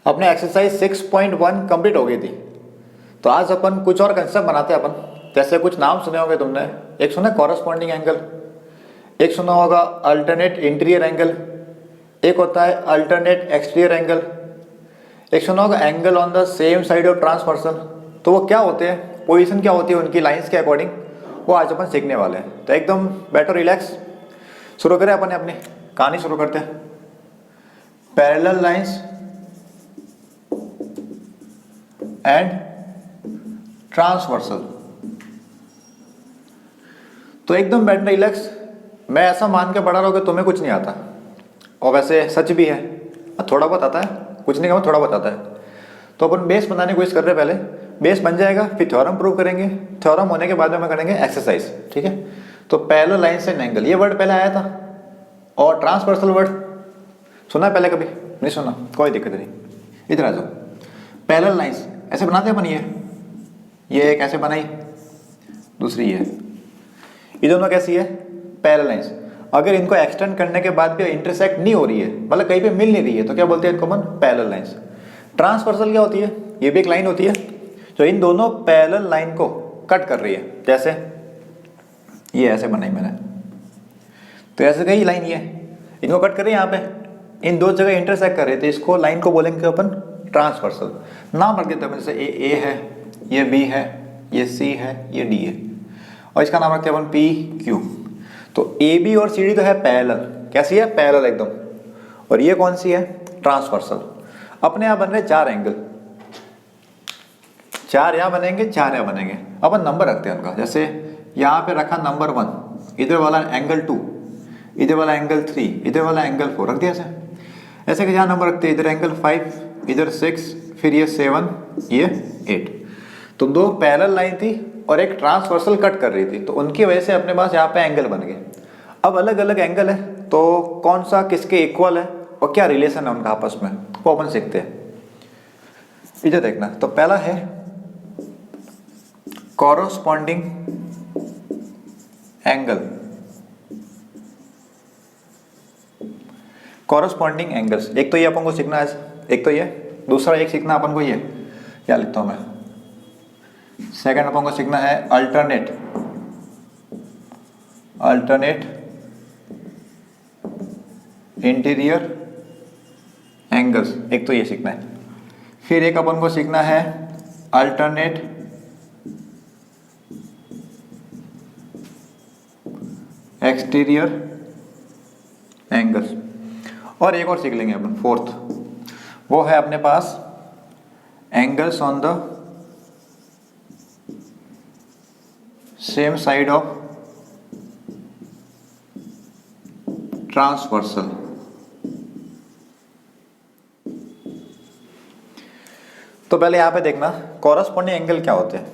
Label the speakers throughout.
Speaker 1: अपने exercise 6.1 complete हो गई थी। तो आज अपन कुछ और कंसेप्ट बनाते हैं अपन। जैसे कुछ नाम सुने होंगे तुमने, एक सुना कॉरस्पॉन्डिंग एंगल, एक सुना होगा अल्टरनेट इंटीरियर एंगल, एक होता है अल्टरनेट एक्सटीरियर एंगल, एक सुना होगा angle on the same side of transversal. तो वो क्या होते हैं, पोजीशन क्या होती है उनकी लाइंस के अकॉर्डिंग, वो आज अपन सीखने वाले हैं। तो एकदम बैठो, रिलैक्स, शुरू करें अपन अपनी कहानी शुरू करते हैं। Parallel lines and transversal. तो एकदम बैठना, रिलैक्स। मैं ऐसा मान के पढ़ा रहा हूँ कि तुम्हें कुछ नहीं आता, और वैसे सच भी है, थोड़ा बहुत आता है, कुछ नहीं कहूँ, थोड़ा बहुत आता है। तो अपन बेस बनाने की कोशिश कर रहे हैं। पहले बेस बन जाएगा, फिर थ्योरम प्रूव करेंगे, थ्योरम होने के बाद में हम करेंगे एक्सरसाइज, ठीक है। तो पैरेलल लाइंस एंड एंगल, ये वर्ड पहले आया था, और ट्रांसवर्सल वर्ड सुना है पहले कभी? नहीं सुना, कोई दिक्कत नहीं, इधर आ जाओ। पैरेलल लाइंस ऐसे बनाते हैं अपन, ये एक ऐसे बनाई, दूसरी ये दोनों कैसी है? Parallel lines. अगर इनको एक्सटेंड करने के बाद भी इंटरसेक्ट नहीं हो रही है, मतलब कहीं पे मिल नहीं रही है, तो क्या बोलते हैं इनको अपन? Parallel lines. ट्रांसवर्सल क्या होती है? ये भी एक लाइन होती है जो इन दोनों पैरेलल लाइन को कट कर रही है। जैसे ये ऐसे बनाई मैंने, तो ऐसे कई लाइन ये इनको कट कर रही है, यहाँ पे इन दो जगह इंटरसेक्ट कर रहे थे, इसको लाइन को बोलेंगे अपन ट्रांसवर्सल। नाम रख देते हैं, जैसे ए है, ये बी है, ये सी है, ये डी है, और इसका नाम रखते हैं अपन पी क्यू। तो ए बी और सी डी तो है पैरेलल, कैसी है? पैरेलल एकदम। और ये कौन सी है? ट्रांसवर्सल। अपने यहाँ बन रहे चार एंगल, चार यहाँ बनेंगे, चार यहाँ बनेंगे। अपन नंबर रखते हैं उनका, जैसे यहाँ पे रखा नंबर 1, इधर वाला एंगल 2, इधर वाला एंगल 3, इधर वाला एंगल 4 रख दिया ऐसे। ऐसे कि यहाँ नंबर रखते हैं, इधर एंगल 5, इधर 6, फिर ये 7, ये 8। तो दो पैरेलल लाइन थी और एक ट्रांसवर्सल कट कर रही थी, तो उनकी वजह से अपने पास यहाँ पे एंगल बन गए। अब अलग अलग एंगल है, तो कौन सा किसके इक्वल है और क्या रिलेशन है उनका आपस में, वो अपन सीखते हैं। इधर देखना, तो पहला है कॉरस्पॉन्डिंग एंगल। कॉरस्पॉन्डिंग एंगल्स, एक तो ये अपन को सीखना है, एक तो ये, दूसरा एक सीखना अपन को ये, क्या लिखता हूं मैं, सेकंड अपन को सीखना है अल्टरनेट इंटीरियर एंगल्स, एक तो ये सीखना है। फिर एक अपन को सीखना है अल्टरनेट एक्सटीरियर एंगल्स, और एक और सीख लेंगे अपन फोर्थ, वो है अपने पास angles on the same side of transversal. तो पहले यहां पे देखना कॉरस्पॉन्डिंग एंगल क्या होते हैं।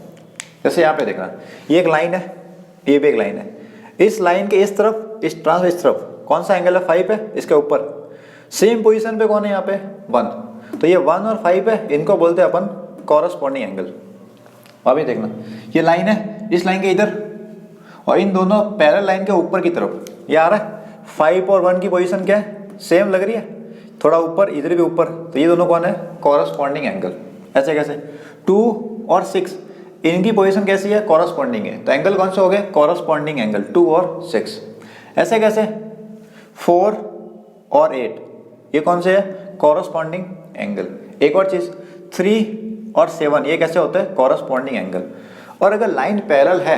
Speaker 1: जैसे यहां पे देखना, ये एक लाइन है, ये भी एक लाइन है। इस लाइन के इस तरफ, इस तरफ कौन सा एंगल है? 5 है। इसके ऊपर सेम पोजीशन पे कौन है? यहाँ पे 1। तो ये 1 और 5 है, इनको बोलते हैं अपन कॉरस्पॉन्डिंग एंगल। अभी देखना, ये लाइन है, इस लाइन के इधर, और इन दोनों पैरेलल लाइन के ऊपर की तरफ ये आ रहा है। 5 और 1 की पोजीशन क्या है? सेम लग रही है, थोड़ा ऊपर, इधर भी ऊपर, तो ये दोनों कौन है? Corresponding angle. ऐसे कैसे? 2 और 6 इनकी पोजीशन कैसी है? कॉरस्पॉन्डिंग है, तो एंगल कौन से हो गए? कॉरस्पॉन्डिंग एंगल 2 और 6। ऐसे कैसे? 4 और 8 ये कौन से है? Corresponding angle. एक और चीज, 3 और 7 ये कैसे होते हैं? Corresponding angle. और अगर लाइन पैरेलल है,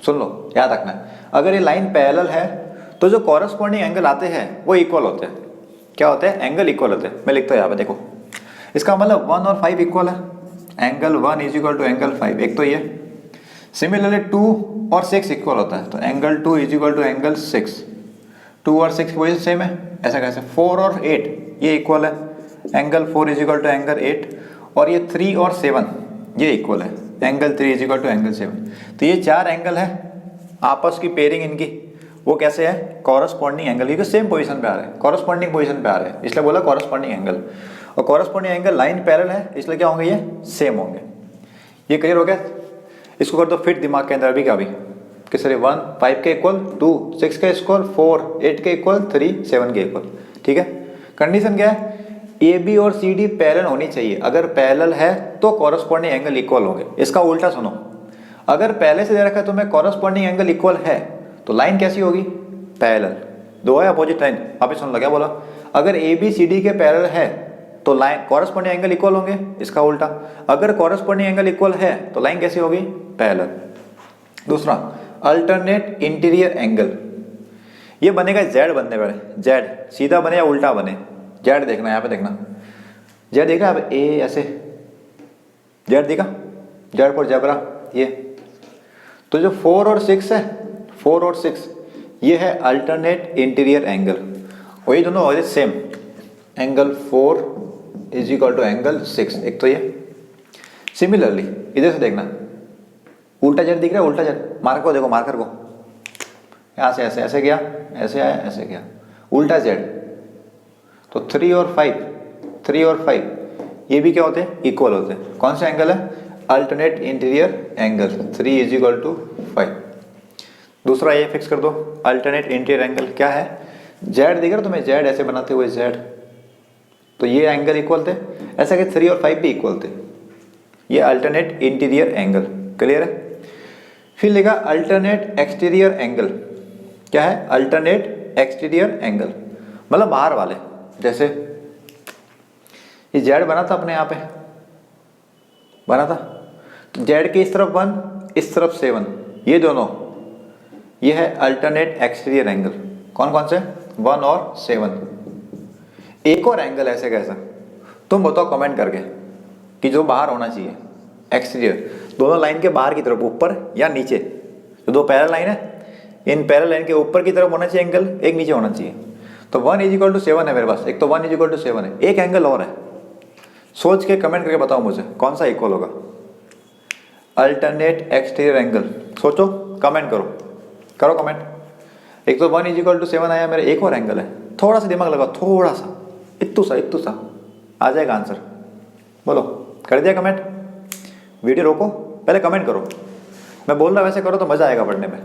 Speaker 1: सुन लो, याद रखना, अगर ये लाइन पैरेलल है तो जो कॉरस्पॉन्डिंग एंगल आते हैं वो इक्वल होते हैं। क्या होते हैं? एंगल इक्वल होते हैं। मैं लिखता हूँ यहाँ पे, देखो, इसका मतलब 1 और 5 इक्वल है, angle 1 is equal to angle 5, एक तो ये। सिमिलरली 2 और 6 इक्वल होता है, तो angle 2 is equal to angle 6। 2 और 6 की पोजीशन सेम है। ऐसा कैसे? 4 और 8 ये इक्वल है, angle 4 is equal to angle 8। और ये 3 और 7 ये इक्वल है, angle 3 is equal to angle 7। तो ये चार एंगल है, आपस की पेयरिंग इनकी वो कैसे है? कॉरस्पॉन्डिंग एंगल, क्योंकि सेम पोजीशन पे आ रहे हैं, कॉरस्पॉन्डिंग पोजीशन पे आ रहे हैं, इसलिए बोला कॉरस्पॉन्डिंग एंगल। और कॉरस्पॉन्डिंग एंगल लाइन पैरेलल है, इसलिए क्या होंगे? ये सेम होंगे। ये क्लियर हो गया? इसको कर दो फिट दिमाग के अंदर भी, क्या भी कि सर 1 5 के इक्वल, 2 6 के इक्वल, 4 8 के इक्वल, 3 7 के इक्वल। ठीक है, कंडीशन क्या है? ए बी और सी डी पैरेलल होनी चाहिए। अगर पैरेलल है तो कॉरस्पॉन्डिंग एंगल इक्वल होंगे। इसका उल्टा सुनो, अगर पहले से दे रखा है तुम्हें कॉरस्पॉन्डिंग एंगल इक्वल है तो लाइन कैसी होगी? पैरेलल। दो है अपोजिट लाइन, आप ही सुन लो क्या बोला। अगर ए बी सी डी के पैरेलल है तो लाइन कॉरस्पॉन्डिंग एंगल इक्वल होंगे। इसका उल्टा, अगर कॉरस्पॉन्डिंग एंगल इक्वल है तो लाइन कैसी होगी? पैरेलल। दूसरा, अल्टरनेट इंटीरियर एंगल, ये बनेगा जेड बनने वाले। जेड सीधा बने या उल्टा बने, जेड देखना, यहाँ पे देखना, जेड देखा अब ए ऐसे, जेड देखा, जेड फॉर जेब्रा ये। तो जो 4 और 6 है, 4 और 6 ये है अल्टरनेट इंटीरियर एंगल, वही दोनों हो same. Angle 4 is equal to angle 6, एक तो ये। सिमिलरली इधर से देखना, उल्टा जेड दिख रहा है, उल्टा जेड, मार्कर को देखो, मार्कर को, यहाँ से ऐसे ऐसे गया, ऐसे आया, ऐसे गया, उल्टा जेड। तो 3 और 5, 3 और 5 ये भी क्या होते हैं? इक्वल होते हैं। कौन सा एंगल है? Alternate interior angle. 3 is equal to 5। दूसरा ये फिक्स कर दो, अल्टरनेट इंटीरियर एंगल क्या है? जेड दिख रहा तुम्हें, जेड ऐसे बनाते हुए जेड, तो ये एंगल इक्वल थे। ऐसा कि 3 और 5 भी इक्वल थे। ये अल्टरनेट इंटीरियर एंगल, क्लियर है? फिर लिखा अल्टरनेट एक्सटीरियर एंगल, क्या है? अल्टरनेट एक्सटीरियर एंगल, मतलब बाहर वाले। जैसे ये जेड बना था अपने यहाँ पे, बना था, तो जेड के इस तरफ 1, इस तरफ 7, ये दोनों, ये है अल्टरनेट एक्सटीरियर एंगल। कौन कौन से? 1 और 7। एक और एंगल ऐसे कैसा, तुम बताओ कमेंट करके, कि जो बाहर होना चाहिए एक्सटीरियर, दोनों लाइन के बाहर की तरफ, ऊपर या नीचे। जो दो पैरेलल लाइन है, इन पैरेलल लाइन के ऊपर की तरफ होना चाहिए एंगल, एक नीचे होना चाहिए। तो 1 इज इक्वल टू 7 है मेरे पास, एक तो 1 इज इक्वल टू 7 है, एक एंगल और है। सोच के कमेंट करके बताओ मुझे कौन सा इक्वल होगा। अल्टरनेट एक्सटीरियर एंगल, सोचो, कमेंट करो, करो कमेंट। एक तो 1 इज इक्वल टू 7 आया मेरा, एक और एंगल है, थोड़ा सा दिमाग लगाओ, थोड़ा सा, इत्तू सा आ जाएगा आंसर। बोलो, कर दिया कमेंट? वीडियो रोको, पहले कमेंट करो। मैं बोल रहा वैसे करो तो मजा आएगा पढ़ने में।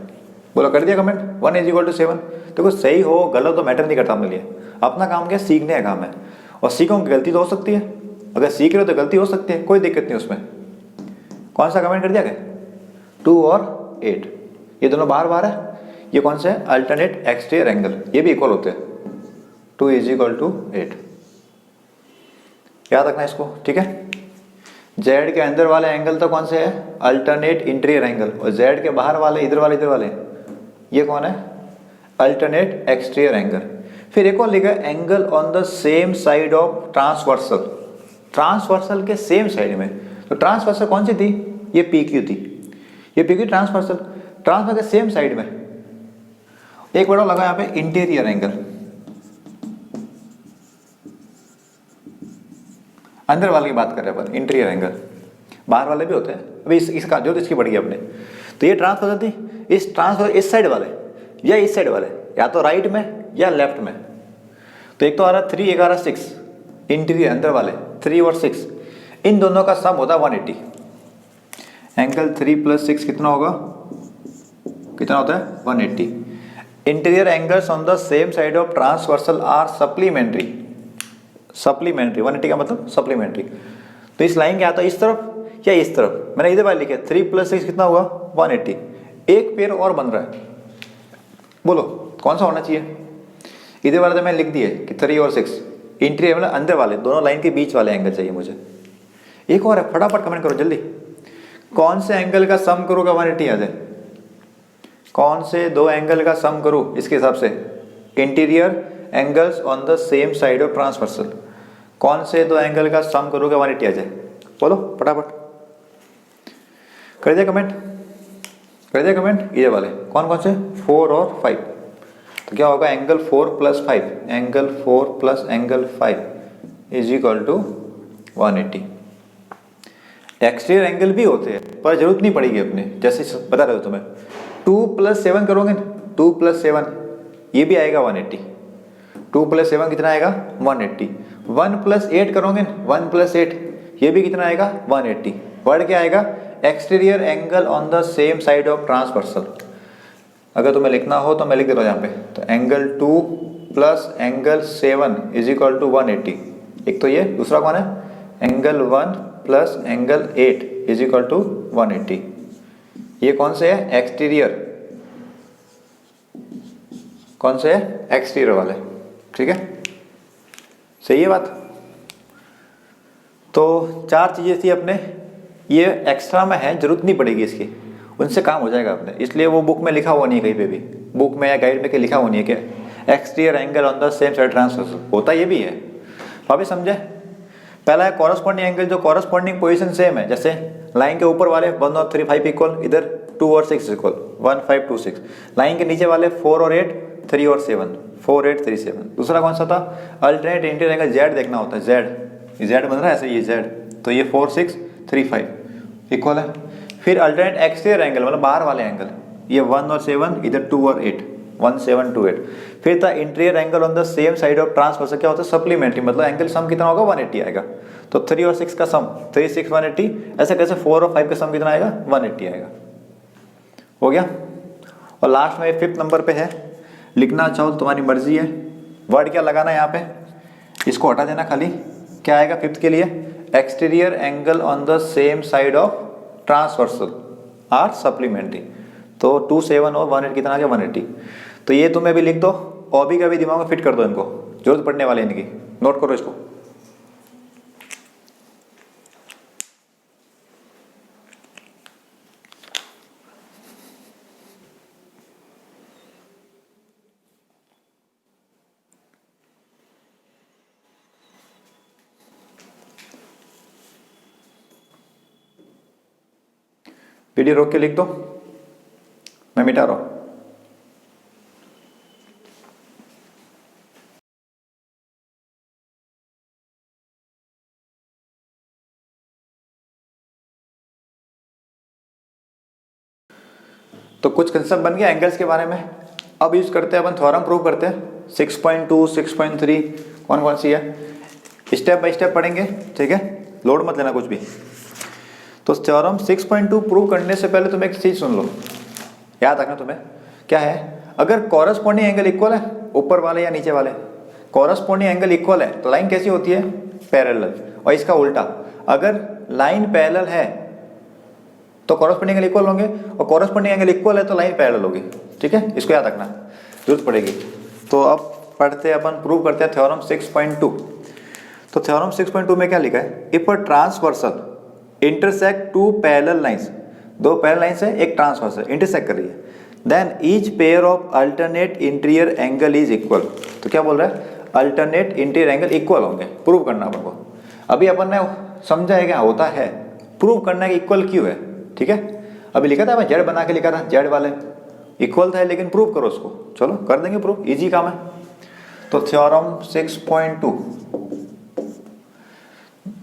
Speaker 1: बोलो, कर दिया कमेंट? 1 is equal to 7। देखो सही हो गलत तो मैटर नहीं करता अपने लिए, अपना काम क्या, सीखने का काम है। और सीखोगे गलती तो हो सकती है, अगर सीख रहे हो तो गलती हो सकती है, कोई दिक्कत नहीं उसमें। कौन सा कमेंट कर दिया गया? 2 और 8, ये दोनों बाहर बाहर है। ये कौन सा है? अल्टरनेट एक्सटीरियर एंगल, ये भी इक्वल होते हैं। 2 इज इक्वल टू 8, याद रखना इसको, ठीक है? जेड के अंदर वाले एंगल तो कौन से है? Alternate interior angle. और जेड के बाहर वाले, इधर वाले ये कौन है? Alternate exterior angle. फिर एक और लिखा angle on the same side of transversal, transversal के सेम साइड में। तो ट्रांसवर्सल कौन सी थी? ये पी क्यू थी, ये पी क्यू ट्रांसवर्सल, ट्रांसवर्सल के सेम साइड में। एक बड़ा लगा यहाँ पे इंटीरियर एंगल, अंदर वाले की बात कर रहे हैं पर, इंटीरियर एंगल, बाहर वाले भी होते हैं। अभी इसका जो इसकी बढ़ गई अपने, तो ये ट्रांसफर थी, इस ट्रांसफर इस साइड वाले या इस साइड वाले, या तो राइट में या लेफ्ट में। तो एक तो आ रहा 3, एक आ रहा 6, इंटीरियर अंदर वाले 3 और 6, इन दोनों का सम होता है 180। एंगल 3 + 6 कितना होगा? कितना होता है? 180। Interior angles on the same side of transversal are supplementary, supplementary 180 का मतलब सप्लीमेंट्री। तो इस लाइन के आता है इस तरफ या इस तरफ, मैंने इधर वाले लिखे 3 + 6 कितना हुआ? 180। एक पेयर और बन रहा है, बोलो कौन सा होना चाहिए? इधर वाले तो मैंने लिख दिए कि 3 और 6, इंटीरियर मतलब अंदर वाले, दोनों लाइन के बीच वाले एंगल चाहिए मुझे। एक और है, फटाफट कमेंट करो जल्दी, कौन से एंगल का सम करूँगा 180 आ जाए? कौन से दो एंगल का सम करूँ इसके हिसाब से? Interior angles on the same side of transversal, कौन से दो एंगल का सम करोगे 180 आ जाए? बोलो फटाफट, कर दिया कमेंट? कर दिया कमेंट? ये वाले कौन कौन से? 4 और 5। तो क्या होगा? Angle 4 + 5, angle 4 + angle 5 is equal to 180। Exterior angle भी होते हैं पर जरूरत नहीं पड़ेगी अपने, जैसे बता रहे हो तुम्हें। 2 + 7 करोगे, 2 + 7 ये भी आएगा 180। 2 + 7 कितना आएगा? 180। 1 + 8 करोगे, 1 + 8 ये भी कितना आएगा? 180। वर्ड क्या आएगा? Exterior angle on the same side of transversal. अगर तुम्हें लिखना हो तो मैं लिख दे रहा हूँ यहाँ पे, तो angle 2 + angle 7 is equal to 180। एक तो ये, दूसरा कौन है, एंगल 1 प्लस एंगल 8 इज इक्वल टू 180। ये कौन से है, एक्सटीरियर, कौन से है, एक्सटीरियर वाले, ठीक है, सही है बात। तो 4 चीज़ें थी अपने, ये एक्स्ट्रा में है, जरूरत नहीं पड़ेगी इसकी, उनसे काम हो जाएगा अपने, इसलिए वो बुक में लिखा हुआ नहीं है, कहीं पे भी बुक में या गाइड में कहीं लिखा हुआ नहीं है कि exterior angle on the same side transversal, होता ये भी है। तो अभी समझे, पहला है कॉरस्पॉन्डिंग एंगल, जो कॉरस्पॉन्डिंग पोजीशन सेम है, जैसे लाइन के ऊपर वाले 1 और 3 5 इक्वल, इधर 2 और 6 इक्वल 1 5 2 6, लाइन के नीचे वाले 4 और 8 3 और 7 4 8 3 7। दूसरा कौन सा था, अल्टरनेट इंटीरियर एंगल जेड देखना होता है, जेड बन रहा है ऐसे, ये जेड, तो ये 4 6 3 5 इक्वल है। फिर अल्टरनेट एक्सटीरियर एंगल मतलब बाहर वाले एंगल, ये 1 और 7, इधर 2 और 8 1 7 2 8। फिर था interior angle on the same side of transversal, क्या होता है, सप्लीमेंट्री, मतलब एंगल सम कितना होगा, 180 आएगा। तो 3 और 6 का सम 3 6 180, ऐसे कैसे 4 और 5 का सम कितना आएगा, 180 आएगा, हो गया। और लास्ट में 5th नंबर पे है, लिखना चाहो तो तुम्हारी मर्जी है, वर्ड क्या लगाना है यहाँ पे, इसको हटा देना खाली, क्या आएगा 5th के लिए, exterior angle on the same side of transversal are supplementary. तो 2 7 और 1 8 कितना आ गया, 180। तो ये तुम्हें भी लिख दो, और भी का भी दिमाग में फिट कर दो, इनको जरूरत पड़ने वाली इनकी, नोट करो इसको। वीडियो रोक के लिख दो, मैं मिटा रहा हूं। तो कुछ कंसेप्ट बन गया एंगल्स के बारे में। अब यूज करते हैं अपन, थ्योरम प्रूव करते हैं 6.2 6.3 कौन कौन सी है, स्टेप बाय स्टेप पढ़ेंगे, ठीक है, लोड मत लेना कुछ भी। तो थ्योरम 6.2 प्रूव करने से पहले तुम एक चीज सुन लो, याद रखना तुम्हें, क्या है, अगर कॉरस्पॉन्डिंग एंगल इक्वल है, ऊपर वाले या नीचे वाले, कॉरस्पॉन्डिंग एंगल इक्वल है तो लाइन कैसी होती है, पैरेलल। और इसका उल्टा, अगर लाइन पैरेलल है तो कॉरस्पॉन्डिंग एंगल इक्वल होंगे, और कॉरस्पॉन्डिंग एंगल इक्वल है तो लाइन पैरेलल होगी, ठीक है, इसको याद रखना, जरूरत पड़ेगी। तो अब पढ़ते हैं अपन, प्रूव करते हैं थ्योरम 6.2। तो थ्योरम 6.2 में क्या लिखा है, if a transversal intersect 2 parallel lines, 2 parallel lines है, एक ट्रांसवर्सल इंटरसेक्ट कर रही है, then each pair of alternate interior angle is equal. तो क्या बोल रहा है, अल्टरनेट इंटीरियर एंगल इक्वल होंगे, प्रूव करना अपन को। अभी अपन ने समझा है क्या होता है, प्रूव करना है कि इक्वल क्यों है, ठीक है। अभी लिखा था, मैं जेड बना के लिखा था, जेड वाले इक्वल था, लेकिन प्रूव करो उसको, चलो कर देंगे प्रूव, इजी काम है। तो थ्योरम 6.2,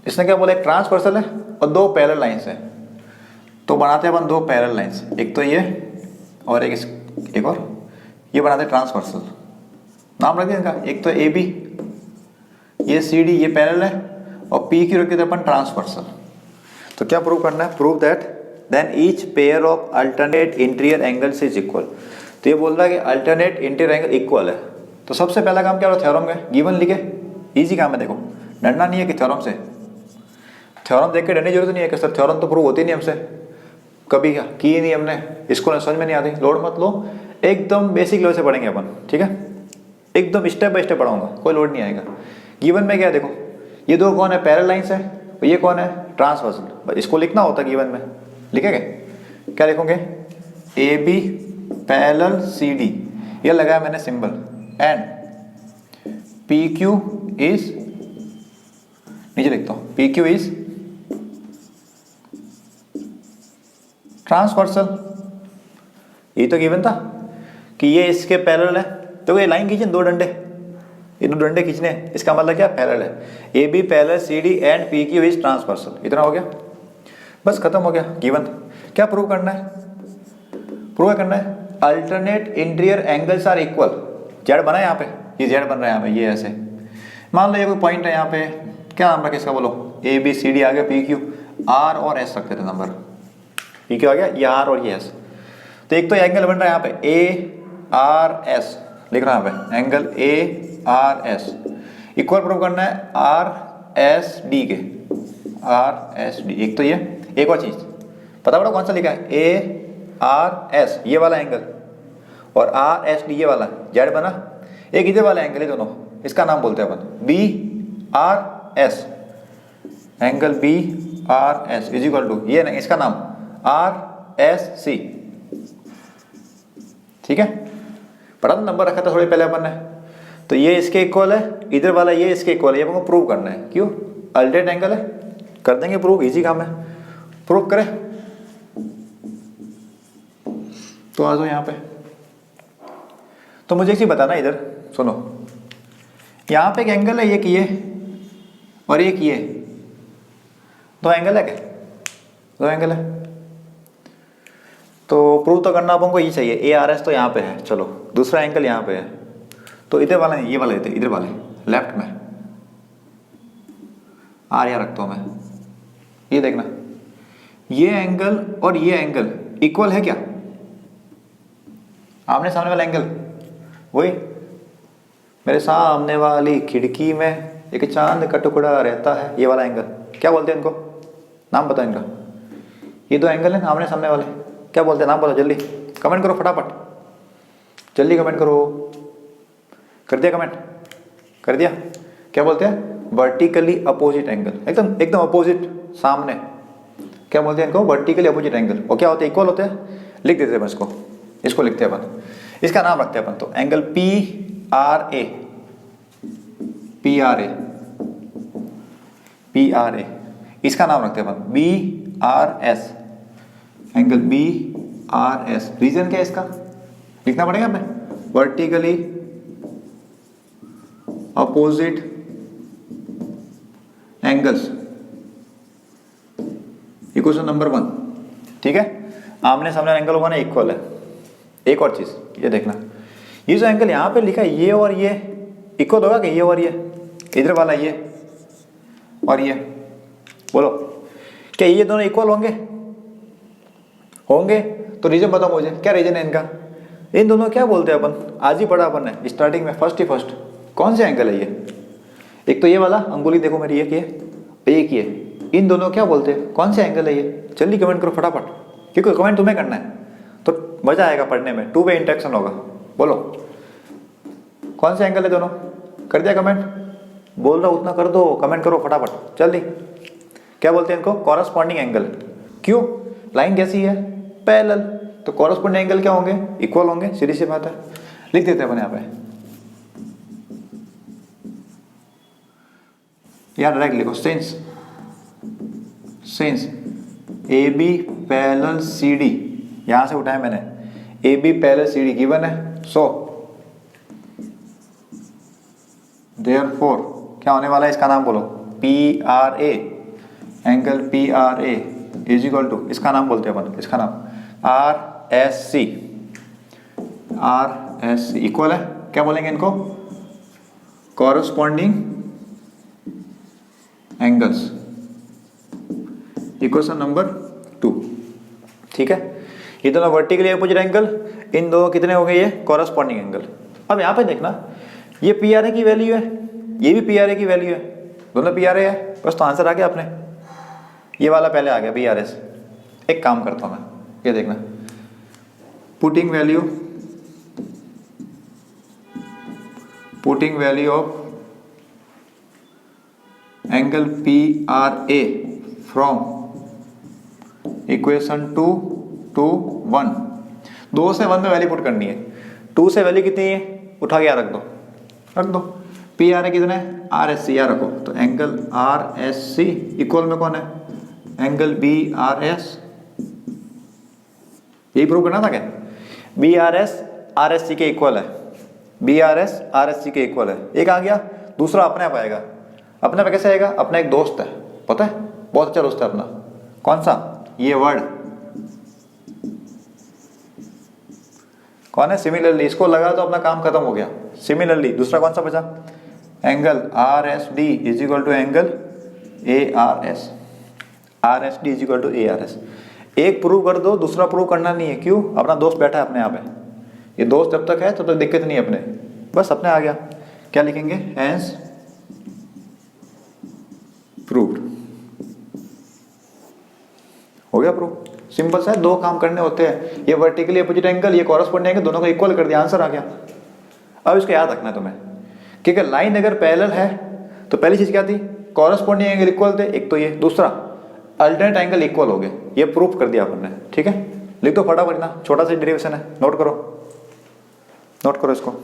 Speaker 1: इसने क्या बोला, एक ट्रांसवर्सल है और 2 पैरेलल लाइंस है, तो बनाते हैं अपन 2 पैरेलल लाइंस, एक तो ये और एक और, ये बनाते हैं ट्रांसवर्सल, नाम रख दिया इनका, एक तो ए बी, ये सी डी, ये पैरेलल है, और पी क्यू रख दिया अपन ट्रांसवर्सल। तो क्या प्रूव करना है, prove that then each pair of alternate interior angles is equal. तो ये बोल रहा है कि अल्टरनेट इंटीरियर एंगल इक्वल है। तो सबसे पहला काम क्या हो रहा है, थ्योरम का गिवन लिखे, इजी काम है, देखो डरना नहीं है कि थ्योरम से, थ्योरम देख के डरने की जरूरत नहीं है कि सर थ्योरम तो प्रूव होती नहीं हमसे, कभी की नहीं हमने, इसको समझ में नहीं आती, लोड मत लो, एकदम बेसिक लेवल से पढ़ेंगे अपन, ठीक है, एकदम स्टेप बाय स्टेप पढ़ाऊंगा, कोई लोड नहीं आएगा। गिवन में क्या है, देखो ये 2 कौन है, पैरेलल लाइंस है, और ये कौन है, ट्रांसवर्सल, इसको लिखना होता है गिवन में, लिखेंगे क्या लिखोगे, A B parallel C D, ये लगाया मैंने symbol, and P Q is, नीचे लिखता हूं, पी क्यू इज ट्रांसवर्सल। ये तो गिवन था कि ये इसके पैरेलल है, तो ये लाइन खींचे 2 डंडे, ये 2 डंडे खींचने, इसका मतलब क्या, पैरेलल है, A B parallel C D and P Q is transversal, इतना हो गया, बस खत्म हो गया गिवन। क्या प्रूव करना है, प्रूव करना है alternate interior angles are equal, Z बना है यहाँ पे, ये जेड बन रहा है यहाँ पे, ये ऐसे मान लो ये कोई पॉइंट है यहाँ पे, क्या नाम रखे इसका, बोलो ए बी सी डी आ गया, पी क्यू, आर और एस रखते थे नंबर, पी क्यू आ गया, ये आर और ये एस। तो एक तो एंगल बन रहा है यहाँ पे ए आर एस, लिख रहा है यहाँ पे angle A R S, equal prove करना है आर RSD के, RSD, एक तो ये, एक और चीज पता पड़ा कौन सा लिखा है, ARS ये वाला एंगल और RSD ये वाला, जेड बना, एक इधर वाला एंगल है दोनों, इसका नाम बोलते हैं अपन BRS, angle BRS is equal to ये नहीं, इसका नाम RSC, ठीक है। पढ़ा था, नंबर रखा था थोड़ी पहले अपन ने। तो ये इसके इक्वल है, इधर वाला ये इसके इक्वल है, ये हमको प्रूव करना है। क्यों? अल्टरनेट एंगल है, कर देंगे प्रूव, इजी काम है, प्रूव करें। तो आ जाओ यहाँ पे। तो मुझे एक चीज बताना, इधर सुनो, यहाँ पे एक एंगल है, ये किए और ये किए, दो एंगल है क्या? दो एंगल है, तो प्रूव तो करना अपन को ये चाहिए। ARS तो यहाँ पे है, चलो दूसरा एंगल यहाँ पे है, तो इधर वाला नहीं, ये वाला लेते, इधर वाले लेफ्ट में, आर यहाँ रखता हूँ मैं। ये देखना, ये एंगल और ये एंगल इक्वल है क्या? आमने सामने वाला एंगल वही, मेरे सामने वाली खिड़की में एक चांद का टुकड़ा रहता है, ये वाला एंगल क्या बोलते हैं इनको? नाम बताओ इनका। ये दो एंगल है ना आमने सामने वाले, क्या बोलते हैं? नाम बताओ, जल्दी कमेंट करो, फटाफट जल्दी कमेंट करो। कर दिया कमेंट? कर दिया? क्या बोलते हैं? वर्टिकली अपोजिट एंगल, एकदम एकदम अपोजिट, सामने। क्या बोलते हैं इनको? Vertically opposite angle. और क्या होते हैं? इक्वल होते हैं। लिख देते हैं इसको, इसको लिखते हैं अपन, इसका नाम रखते हैं अपन तो एंगल PRA, PRA, PRA, इसका नाम रखते हैं अपन BRS, एंगल BRS। रीजन क्या है इसका? लिखना पड़ेगा हमें, vertically opposite angles, equation number 1, ठीक है। आमने सामने एंगल होगा ना, इक्वल है। एक और चीज ये देखना, ये जो एंगल यहाँ पे लिखा है, ये और ये इक्वल होगा कि ये और ये, इधर वाला ये और ये, बोलो क्या ये दोनों इक्वल होंगे? होंगे। तो रीजन बताओ मुझे, क्या रीजन है इनका? इन दोनों क्या बोलते हैं अपन? आज ही पढ़ा अपन ने स्टार्टिंग में, फर्स्ट कौन से एंगल है ये? एक तो ये वाला, अंगुली देखो मेरी, एक ये, इन दोनों क्या बोलते हैं? कौन से एंगल है ये? जल्दी कमेंट करो फटाफट, क्योंकि कमेंट तुम्हें करना है तो मजा आएगा पढ़ने में, 2 वे इंटरेक्शन होगा। बोलो कौन से एंगल है दोनों? कर दिया कमेंट? बोल रहा उतना कर दो, कमेंट करो फटाफट जल्दी। क्या बोलते हैं इनको? Corresponding angle. क्यों? लाइन कैसी है? पैरेलल, तो कॉरस्पॉन्डिंग एंगल क्या होंगे? इक्वल होंगे, सीधी सी बात है। लिख देते हैं अपन यहाँ पे, यार डायरेक्ट लिखो, सिंस AB पैरेलल CD, यहां से उठाया मैंने, AB पैरेलल CD गिवन है, सो देयरफॉर क्या होने वाला है? इसका नाम बोलो, PRA, angle PRA is equal to, इसका नाम बोलते हैं अपन, इसका नाम RSC, इक्वल है, क्या बोलेंगे इनको? कॉरस्पॉन्डिंग एंगल्स, इक्वेशन नंबर 2, ठीक है। ये दोनों वर्टिकली अपोजिट एंगल, इन दोनों कितने हो गए? ये कॉरस्पॉन्डिंग एंगल। अब यहाँ पे देखना, ये PRA की वैल्यू है, ये भी PRA की वैल्यू है, दोनों PRA है, बस तो आंसर आ गया अपने। ये वाला पहले आ गया BRS। एक काम करता हूँ मैं, ये देखना, putting value of angle PRA from equation 2 to 1, 2 से 1 में वैल्यू पुट करनी है। 2 से वैल्यू कितनी है? उठा के यहाँ रख दो। PRA कितना है? RSC, यहाँ रखो, तो एंगल RSC इक्वल में कौन है? Angle BRS। यही प्रूव करना था क्या? BRS RSC के इक्वल है, BRS RSC के इक्वल है। एक आ गया, दूसरा अपने आप आएगा। अपने पे कैसे आएगा? अपना एक दोस्त है, पता है, बहुत अच्छा दोस्त है अपना। कौन सा? ये वर्ड कौन है? सिमिलरली, इसको लगा तो अपना काम खत्म हो गया। सिमिलरली दूसरा कौन सा बचा? Angle RSD is equal to angle ARS, RSD is equal to ARS। एक प्रूव कर दो, दूसरा प्रूव करना नहीं है। क्यों? अपना दोस्त बैठा है अपने यहाँ पे, ये दोस्त जब तक है तब तक दिक्कत नहीं है अपने, बस अपने आ गया। क्या लिखेंगे? हैंस हो गया प्रूफ, सिंपल सा है, दो काम करने होते हैं, ये वर्टिकली अपोजिट एंगल, ये कॉरस्पॉन्डिंग एंगल, दोनों को इक्वल कर दिया, आंसर आ गया। अब इसको याद रखना है तुम्हें, क्योंकि लाइन अगर पैरेलल है तो पहली चीज क्या थी, कॉरस्पॉन्डिंग एंगल इक्वल थे, एक तो ये, दूसरा अल्टरनेट एंगल इक्वल हो गए, ये प्रूफ कर दिया अपन ने। ठीक है, लिख दो फटाफट ना, छोटा सा डेरिवेशन है, नोट करो, नोट करो इसको।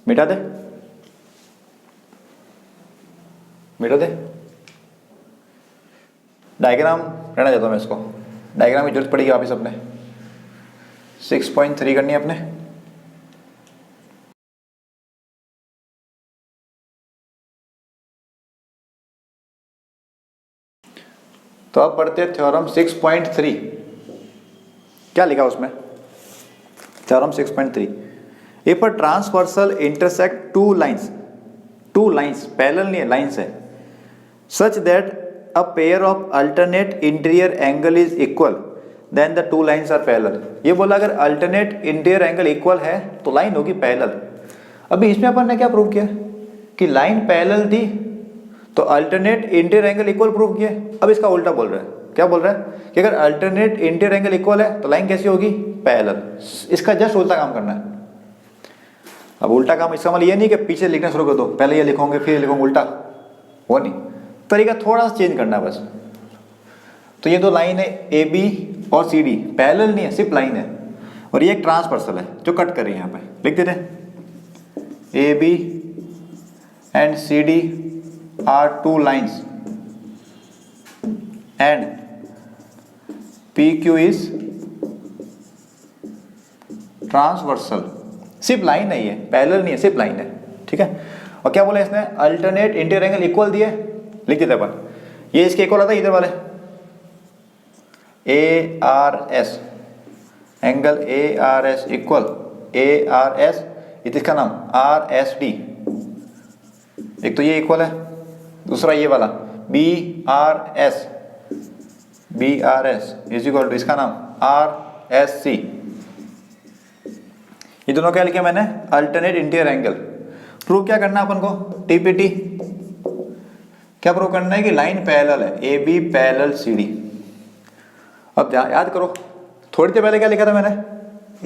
Speaker 1: मिटा दे, मिटा दे, डायग्राम रहना चाहता हूँ मैं इसको, डायग्राम की जरूरत पड़ेगी वापिस अपने, 6.3 करनी है अपने। तो अब पढ़ते हैं थ्योरम 6.3। क्या लिखा उसमें, theorem 6.3, if a transversal intersect two lines, parallel नहीं है, लाइंस है, such that a pair of alternate interior angle is equal then the two lines are parallel. ये बोला अगर अल्टरनेट इंटीरियर एंगल इक्वल है तो लाइन होगी पैरेलल। अभी इसमें अपन ने क्या प्रूव किया कि लाइन पैरेलल थी तो alternate interior angle equal prove किया। अब इसका उल्टा बोल रहा है, क्या बोल रहा है कि अगर अल्टरनेट इंटीरियर एंगल इक्वल है तो लाइन कैसी होगी, पैरेलल। इसका जस्ट उल्टा काम करना है। अब उल्टा काम इसका मतलब ये नहीं कि पीछे लिखना शुरू कर दो, पहले ये लिखोगे फिर लिखोगे, उल्टा वो नहीं, तरीका थोड़ा सा चेंज करना है बस। तो ये दो लाइन है ए बी और सी डी, पैरेलल नहीं है, सिर्फ लाइन है, और ये एक ट्रांसवर्सल है जो कट कर रही है। यहाँ पे लिख देते A B and C D are two lines and P Q is transversal. सिर्फ लाइन नहीं है, पैरेलल नहीं है, सिर्फ लाइन है। ठीक है, और क्या बोला इसने, अल्टरनेट इंटीरियर एंगल इक्वल दिए, लिख देते अपन, ये इसके इक्वल आता है इधर वाले A R S, angle A R S equal A R S, इसका नाम आर एस डी। एक तो ये इक्वल है, दूसरा ये वाला B R S is equal to इसका नाम आर एस सी। ये दोनों क्या लिखे मैंने, अल्टरनेट इंटीरियर एंगल। प्रूव क्या करना है अपन को, टीपीटी। क्या प्रूव करना है कि लाइन पैरेलल है, A B parallel C D. अब याद करो, थोड़ी देर पहले क्या लिखा था मैंने,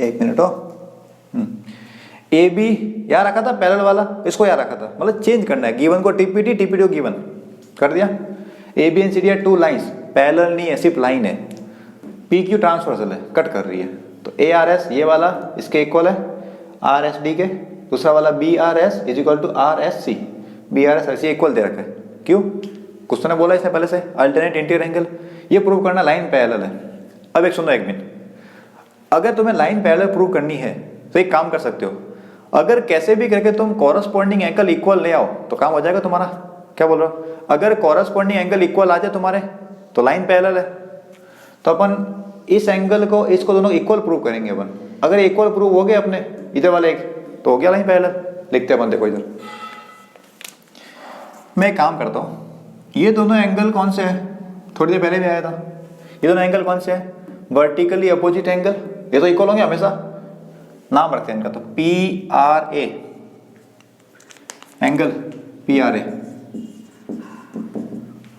Speaker 1: एक मिनट हो, ए बी यहाँ रखा था पैरेलल वाला, इसको यहाँ रखा था, मतलब चेंज करना है, गिवन को टीपीटी, टीपीटी को गिवन कर दिया। A B and C D are two lines, parallel नहीं है, सिर्फ लाइन है, पी क्यू ट्रांसवर्सल है, कट कर रही है। तो ए आर एस ये वाला इसके इक्वल है आर एस डी के, दूसरा वाला B R S is equal to R S C, B R S ऐसे इक्वल दे रखा है। क्यों, कुछ तो ने बोला इसने पहले से, अल्टरनेट इंटीरियर एंगल। ये प्रूव करना लाइन पैरेलल है। अब एक सुनो, एक मिनट, अगर तुम्हें लाइन पैरेलल प्रूव करनी है तो एक काम कर सकते हो, अगर कैसे भी करके तुम कॉरस्पॉन्डिंग एंगल इक्वल ले आओ तो काम हो जाएगा तुम्हारा। क्या बोल रहा हो, अगर कॉरस्पॉन्डिंग एंगल इक्वल आ जाए तुम्हारे तो लाइन पैरेलल है, तो अपन इस एंगल को इसको दोनों इक्वल प्रूव करेंगे अपन। अगर इक्वल प्रूव हो गए अपने इधर वाले एक, तो हो गया लाइन पैरेलल। लिखते हैं अपन, देखो इधर मैं एक काम करता हूँ, ये दोनों एंगल कौन से हैं, थोड़ी देर पहले भी आया था, ये दोनों एंगल कौन से हैं, वर्टिकली अपोजिट एंगल, ये तो इक्वल होंगे हमेशा। नाम रखते हैं इनका, तो P R A angle, P R A,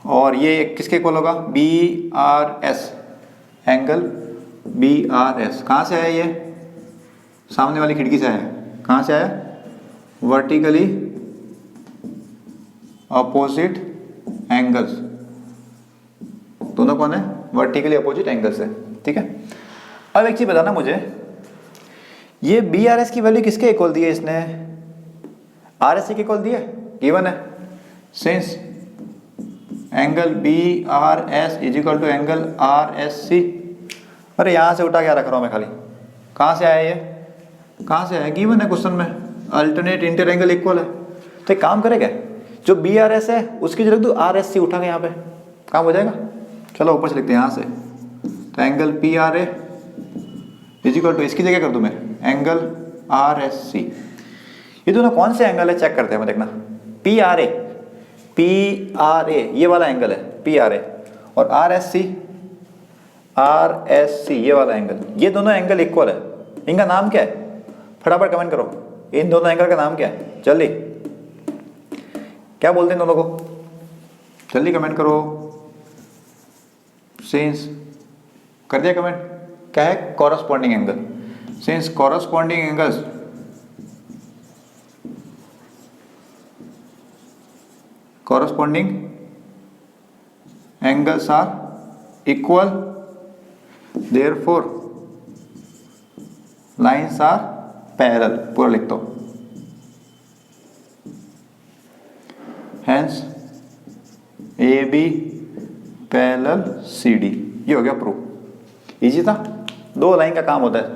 Speaker 1: और ये किसके इक्वल होगा, B R S angle, B R S. कहाँ से आया ये, सामने वाली खिड़की से आया। कहाँ से आया, वर्टिकली अपोजिट एंगल्स, दोनों कौन है, वर्टिकली अपोजिट एंगल्स है। ठीक है, अब एक चीज बताना मुझे, ये बी आर एस की वैल्यू किसके इक्वल दी है इसने, आर एस सी के इक्वल दी है, गिवन है, since angle B R S is equal to angle R S C. अरे यहाँ से उठा क्या रख रहा हूँ मैं खाली, कहाँ से आया ये, कहाँ से आया, गिवन है क्वेश्चन में, अल्टरनेट इंटीरियर एंगल इक्वल है। तो एक काम करेगा, जो बी आर एस है उसकी जगह तू आर एस सी उठा के यहाँ पे, काम हो जाएगा। चलो ऊपर से लिखते हैं यहाँ से, तो angle P R A is equal to, इसकी जगह कर दूँ मैं एंगल आर एस सी। ये दोनों कौन से एंगल है चेक करते हैं, देखना पी आर ए ये वाला एंगल है पी आर ए, और आर एस सी ये वाला एंगल, ये दोनों एंगल इक्वल है। इनका नाम क्या है, फटाफट कमेंट करो, इन दोनों एंगल का नाम क्या है, जल्दी क्या बोलते हैं दोनों को, जल्दी कमेंट करो। सिंस कर दिया कमेंट, क्या है corresponding angle. Since corresponding angles are equal, therefore lines are parallel, पूरा लिख दो। hence AB पैरेलल CD, ये हो गया प्रूफ। इजी था, दो लाइन का काम होता है।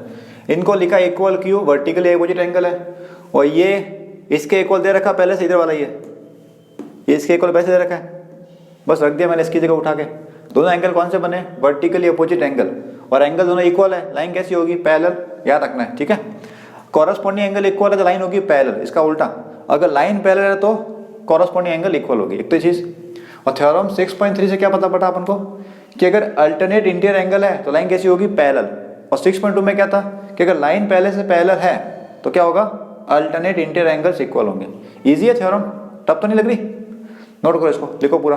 Speaker 1: इनको लिखा इक्वल क्यों, वर्टिकली अपोजिट एंगल है, और ये इसके इक्वल दे रखा पहले से, इधर वाला ये इसके इक्वल वैसे दे रखा है, बस रख दिया मैंने इसकी जगह उठा के। दोनों एंगल कौन से बने, वर्टिकली अपोजिट एंगल, और एंगल दोनों इक्वल है। लाइन कैसी होगी, पैरेलल, याद रखना है, ठीक है। कॉरस्पॉन्डिंग एंगल इक्वल है तो लाइन होगी पैरेलल, इसका उल्टा, अगर लाइन पैरेलल है तो कॉरस्पॉन्डिंग एंगल इक्वल होगी, एक तो चीज। और थ्योरम 6.3 से क्या पता पड़ा अपन को कि अगर अल्टरनेट इंटीरियर एंगल है तो लाइन कैसी होगी, पैरेलल। और 6.2 में क्या था कि अगर लाइन पहले से पैरेलल है तो क्या होगा, अल्टरनेट इंटीरियर एंगल्स इक्वल होंगे। इजी है थ्योरम, टफ तो नहीं लग रही। नोट करो इसको, लिखो पूरा।